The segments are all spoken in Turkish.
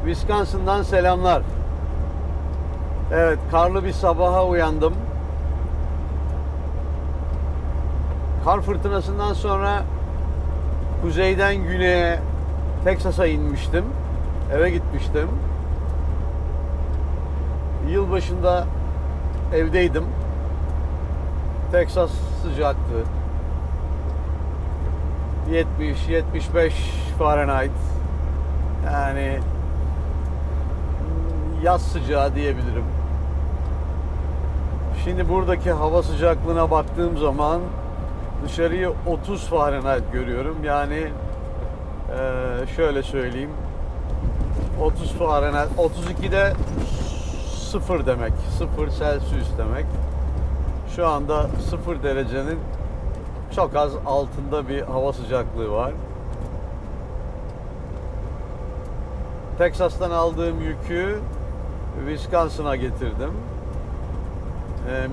Wisconsin'dan selamlar. Evet, karlı bir sabaha uyandım. Kar fırtınasından sonra kuzeyden güneye Teksas'a inmiştim. Eve gitmiştim. Yılbaşında evdeydim. Teksas sıcaktı. 70-75 Fahrenheit. Yani yaz sıcağı diyebilirim. Şimdi buradaki hava sıcaklığına baktığım zaman dışarıyı 30 Fahrenheit görüyorum. Yani şöyle söyleyeyim. 30 Fahrenheit, 32'de 0 demek. 0 Celsius demek. Şu anda 0 derecenin çok az altında bir hava sıcaklığı var. Teksas'tan aldığım yükü Wisconsin'a getirdim.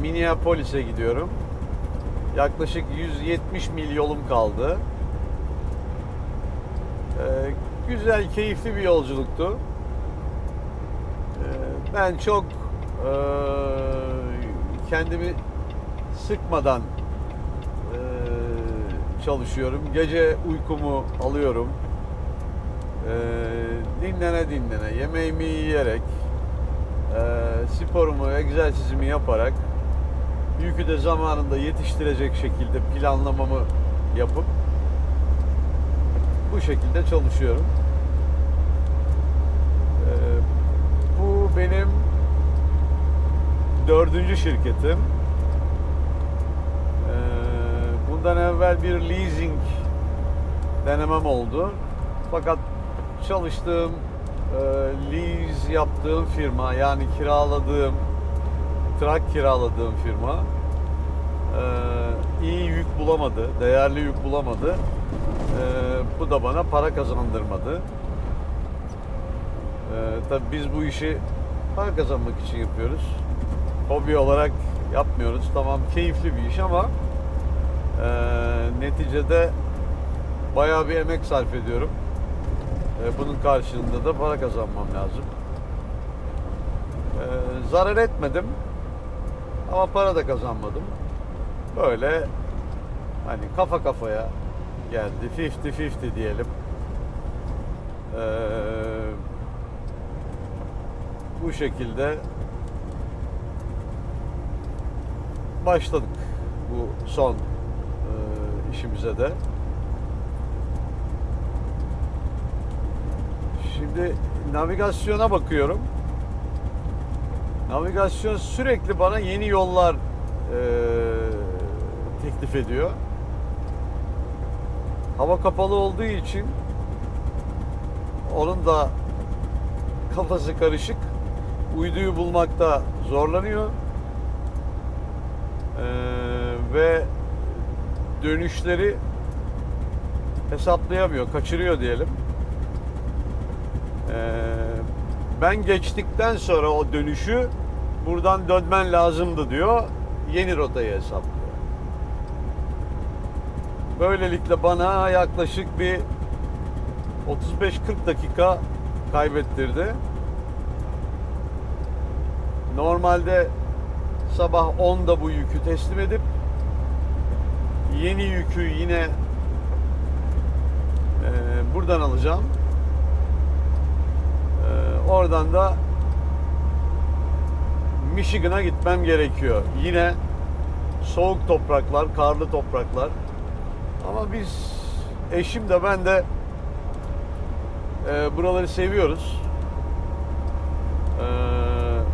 Minneapolis'e gidiyorum. Yaklaşık 170 mil yolum kaldı. Güzel, keyifli bir yolculuktu. Ben çok kendimi sıkmadan çalışıyorum. Gece uykumu alıyorum. Dinlene dinlene, yemeğimi yiyerek, sporumu, egzersizimi yaparak, yükü de zamanında yetiştirecek şekilde planlamamı yapıp bu şekilde çalışıyorum. Bu benim 4. şirketim. Bundan evvel bir leasing denemem oldu. Fakat çalıştığım, lease yaptığım firma, yani trak kiraladığım firma iyi yük bulamadı, değerli yük bulamadı. Bu da bana para kazandırmadı. Tabii biz bu işi para kazanmak için yapıyoruz. Hobi olarak yapmıyoruz. Tamam, keyifli bir iş ama neticede bayağı bir emek sarf ediyorum. Bunun karşılığında da para kazanmam lazım. Zarar etmedim ama para da kazanmadım. Böyle hani kafa kafaya geldi. 50-50 diyelim. Bu şekilde başladık bu son işimize de. Şimdi navigasyona bakıyorum. Navigasyon sürekli bana yeni yollar teklif ediyor. Hava kapalı olduğu için onun da kafası karışık. Uyduyu bulmakta zorlanıyor. Ve dönüşleri hesaplayamıyor, kaçırıyor diyelim. Ben geçtikten sonra o dönüşü buradan dönmen lazımdı diyor. Yeni rotayı hesaplıyor. Böylelikle bana yaklaşık bir 35-40 dakika kaybettirdi. Normalde sabah 10'da bu yükü teslim edip yeni yükü yine buradan alacağım. Oradan da Michigan'a gitmem gerekiyor. Yine soğuk topraklar, karlı topraklar. Ama biz, eşim de ben de buraları seviyoruz.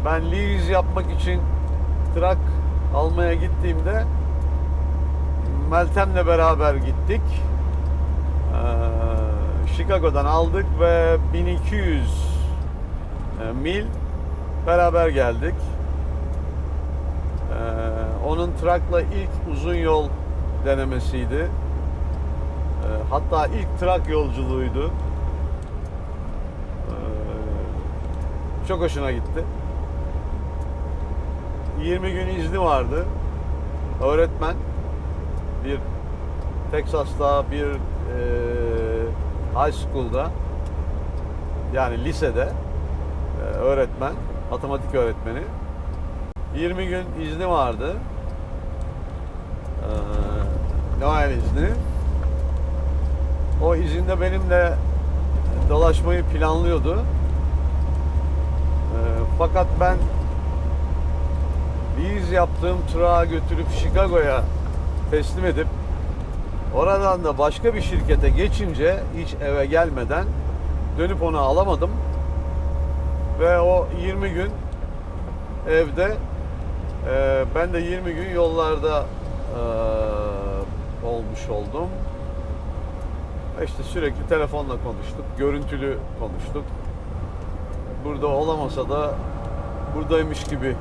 Ben lease yapmak için trak almaya gittiğimde Meltem'le beraber gittik. Chicago'dan aldık ve 1200 mil beraber geldik. Onun trakla ilk uzun yol denemesiydi. Hatta ilk trak yolculuğuydu. Çok hoşuna gitti. 20 gün izni vardı. Öğretmen bir Teksas'ta bir high school'da, yani lisede öğretmen, matematik öğretmeni. 20 gün izni vardı. Noel izni. O izinde benimle dolaşmayı planlıyordu. Fakat ben bir iz yaptığım tırağı götürüp Chicago'ya teslim edip oradan da başka bir şirkete geçince hiç eve gelmeden dönüp onu alamadım. Ve o 20 gün evde, ben de 20 gün yollarda olmuş oldum. İşte sürekli telefonla konuştuk, görüntülü konuştuk. Burada olamasa da buradaymış gibi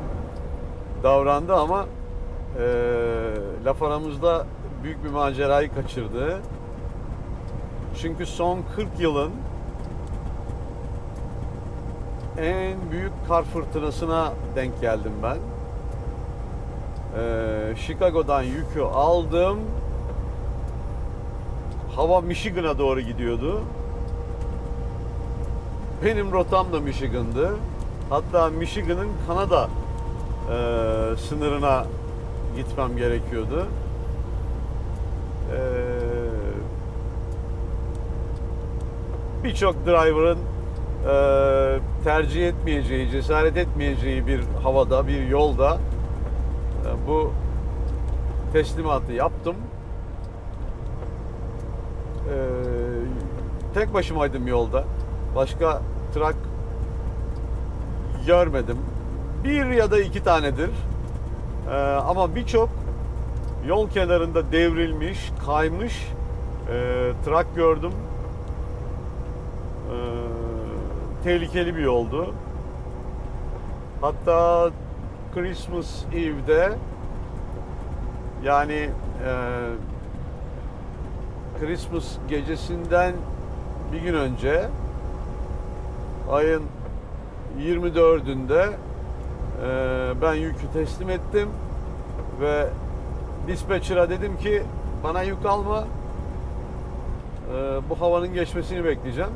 davrandı ama laf aramızda büyük bir macerayı kaçırdı. Çünkü son 40 yılın en büyük kar fırtınasına denk geldim ben. Chicago'dan yükü aldım. Hava Michigan'a doğru gidiyordu. Benim rotam da Michigan'dı. Hatta Michigan'ın Kanada sınırına gitmem gerekiyordu. Birçok driver'ın tercih etmeyeceği, cesaret etmeyeceği bir havada, bir yolda bu teslimatı yaptım. Tek başımaydım yolda. Başka trak görmedim. Bir ya da iki tanedir. Ama birçok yol kenarında devrilmiş, kaymış trak gördüm. Tehlikeli bir yoldu. Hatta Christmas Eve'de, yani Christmas gecesinden bir gün önce, ayın 24'ünde ben yükü teslim ettim ve dispatcher'a dedim ki bana yük alma, bu havanın geçmesini bekleyeceğim.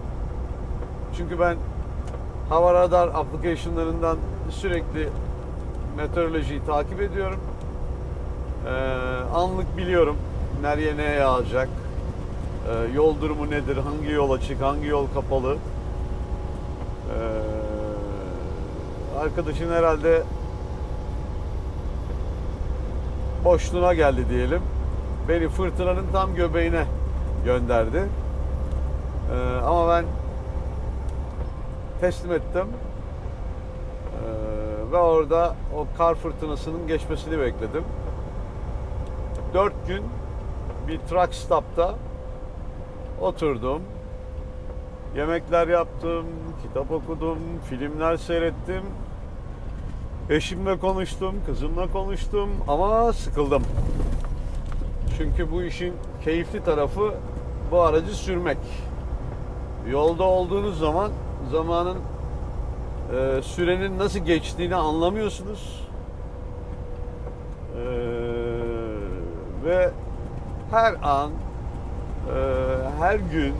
Çünkü ben hava radar application'larından sürekli meteorolojiyi takip ediyorum. Anlık biliyorum nereye ne yağacak, yol durumu nedir, hangi yol açık, hangi yol kapalı. Arkadaşın herhalde boşluğuna geldi diyelim. Beni fırtınanın tam göbeğine gönderdi. Ama ben teslim ettim. Ve orada o kar fırtınasının geçmesini bekledim. 4 gün bir truck stop'ta oturdum. Yemekler yaptım, kitap okudum, filmler seyrettim. Eşimle konuştum, kızımla konuştum ama sıkıldım. Çünkü bu işin keyifli tarafı bu aracı sürmek. Yolda olduğunuz zaman zamanın sürenin nasıl geçtiğini anlamıyorsunuz. Ve her an, her gün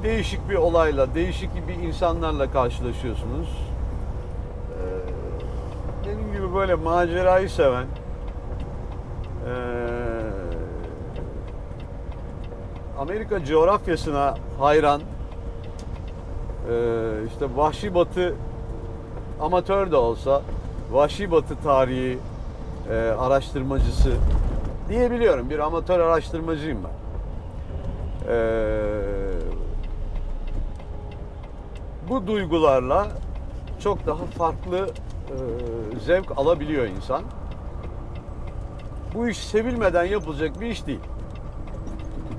değişik bir olayla, değişik bir insanlarla karşılaşıyorsunuz. Benim gibi böyle macerayı seven, Amerika coğrafyasına hayran, işte Vahşi Batı amatör de olsa Vahşi Batı tarihi araştırmacısı diyebiliyorum. Bir amatör araştırmacıyım ben. Bu duygularla çok daha farklı zevk alabiliyor insan. Bu iş sevilmeden yapılacak bir iş değil.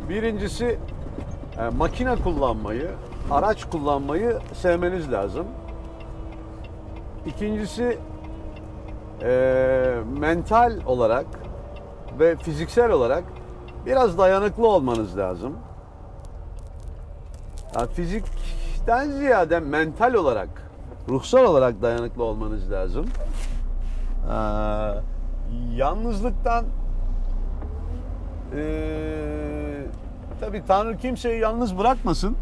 Birincisi makine kullanmayı, araç kullanmayı sevmeniz lazım. İkincisi mental olarak ve fiziksel olarak biraz dayanıklı olmanız lazım. Yani fizikten ziyade mental olarak, ruhsal olarak dayanıklı olmanız lazım. Yalnızlıktan tabii Tanrı kimseyi yalnız bırakmasın.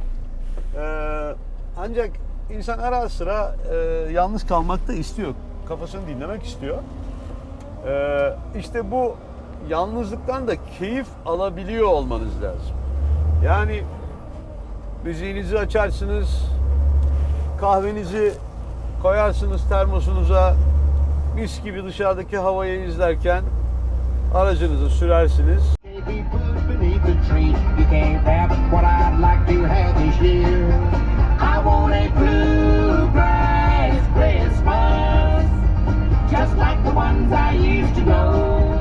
Ancak insan ara sıra yalnız kalmak da istiyor. Kafasını dinlemek istiyor. İşte bu yalnızlıktan da keyif alabiliyor olmanız lazım. Yani müziğinizi açarsınız, kahvenizi koyarsınız termosunuza, mis gibi dışarıdaki havayı izlerken aracınızı sürersiniz. Just like the ones I used to know.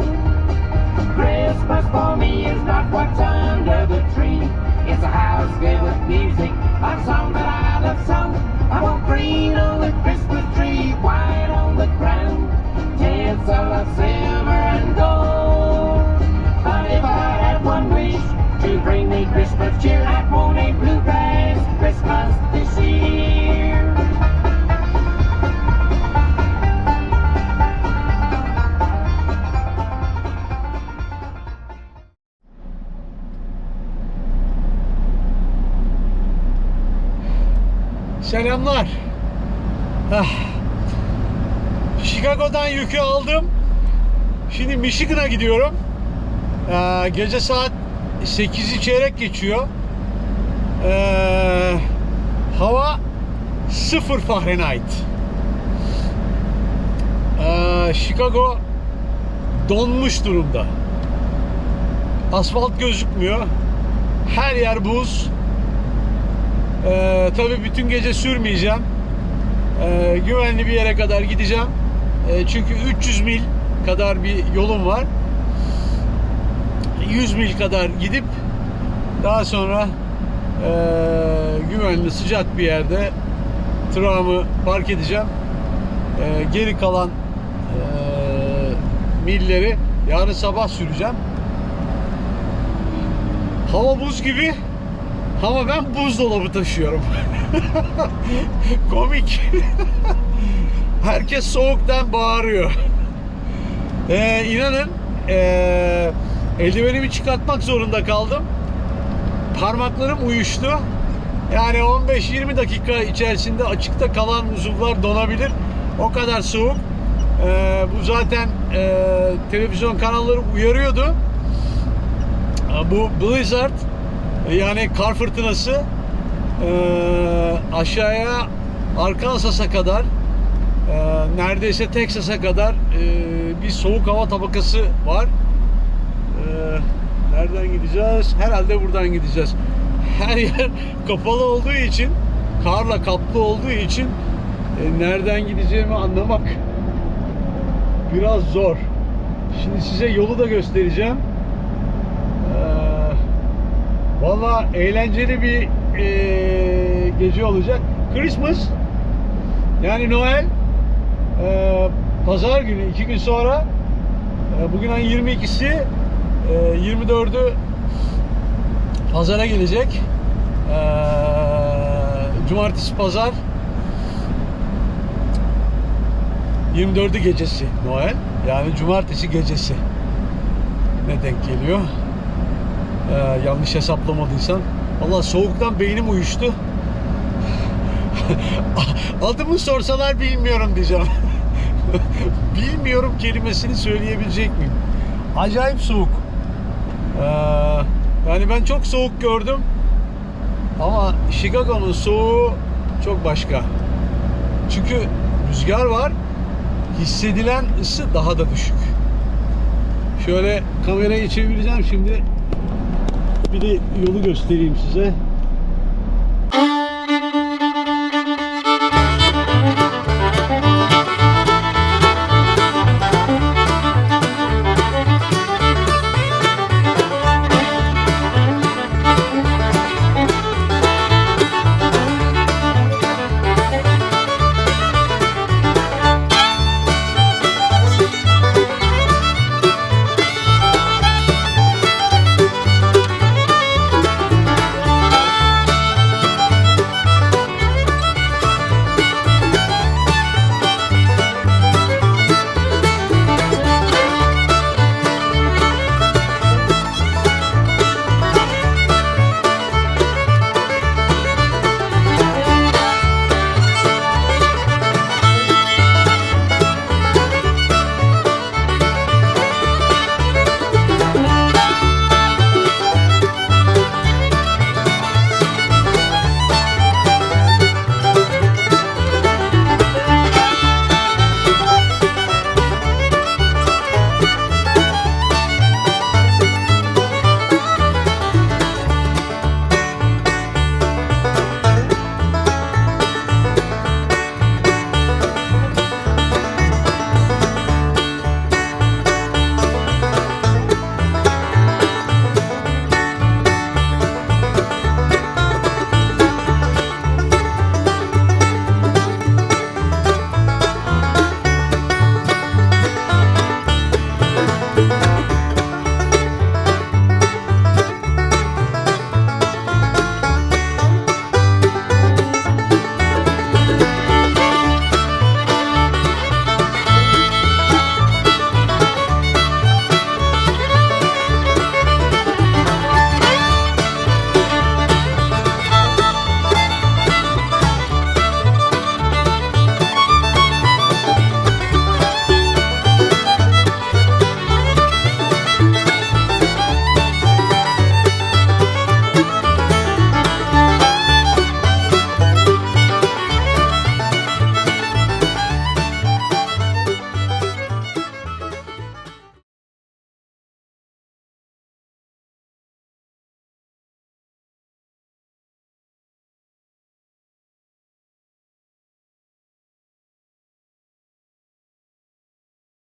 Christmas for me is not what's under the tree. It's a house filled with music, a song that I love sung. I want green on the Christmas tree, white on the ground, tinsel of silver and gold. But if I had one wish to bring me Christmas cheer, I'd want a bluegrass Christmas this year. Selamlar. Chicago'dan yükü aldım. Şimdi Michigan'a gidiyorum. Gece saat 8'i çeyrek geçiyor. Hava 0 Fahrenheit. Chicago donmuş durumda. Asfalt gözükmüyor. Her yer buz. Tabii bütün gece sürmeyeceğim. Güvenli bir yere kadar gideceğim. Çünkü 300 mil kadar bir yolum var. 100 mil kadar gidip daha sonra güvenli sıcak bir yerde tırağımı park edeceğim. Geri kalan milleri yarın sabah süreceğim. Hava buz gibi. Ama ben buzdolabı taşıyorum. Komik. Herkes soğuktan bağırıyor. İnanın eldivenimi çıkartmak zorunda kaldım. Parmaklarım uyuştu. Yani 15-20 dakika içerisinde açıkta kalan uzuvlar donabilir. O kadar soğuk. Bu zaten televizyon kanalları uyarıyordu. Bu blizzard, yani kar fırtınası, aşağıya Arkansas'a kadar, neredeyse Texas'a kadar bir soğuk hava tabakası var. Nereden gideceğiz? Herhalde buradan gideceğiz. Her yer kapalı olduğu için, karla kaplı olduğu için nereden gideceğimi anlamak biraz zor. Şimdi size yolu da göstereceğim. Valla eğlenceli bir gece olacak. Christmas, yani Noel, pazar günü 2 gün sonra. Bugün ayın 22'si, 24'ü pazara gelecek. Cumartesi pazar, 24'ü gecesi Noel, yani cumartesi gecesi ne denk geliyor? Yanlış hesaplamadıysam. Vallahi soğuktan beynim uyuştu. Adımı sorsalar bilmiyorum diyeceğim. Bilmiyorum kelimesini söyleyebilecek miyim? Acayip soğuk. Yani ben çok soğuk gördüm. Ama Chicago'nun soğuğu çok başka. Çünkü rüzgar var. Hissedilen ısı daha da düşük. Şöyle kamerayı çevireceğim şimdi. Bir de yolu göstereyim size.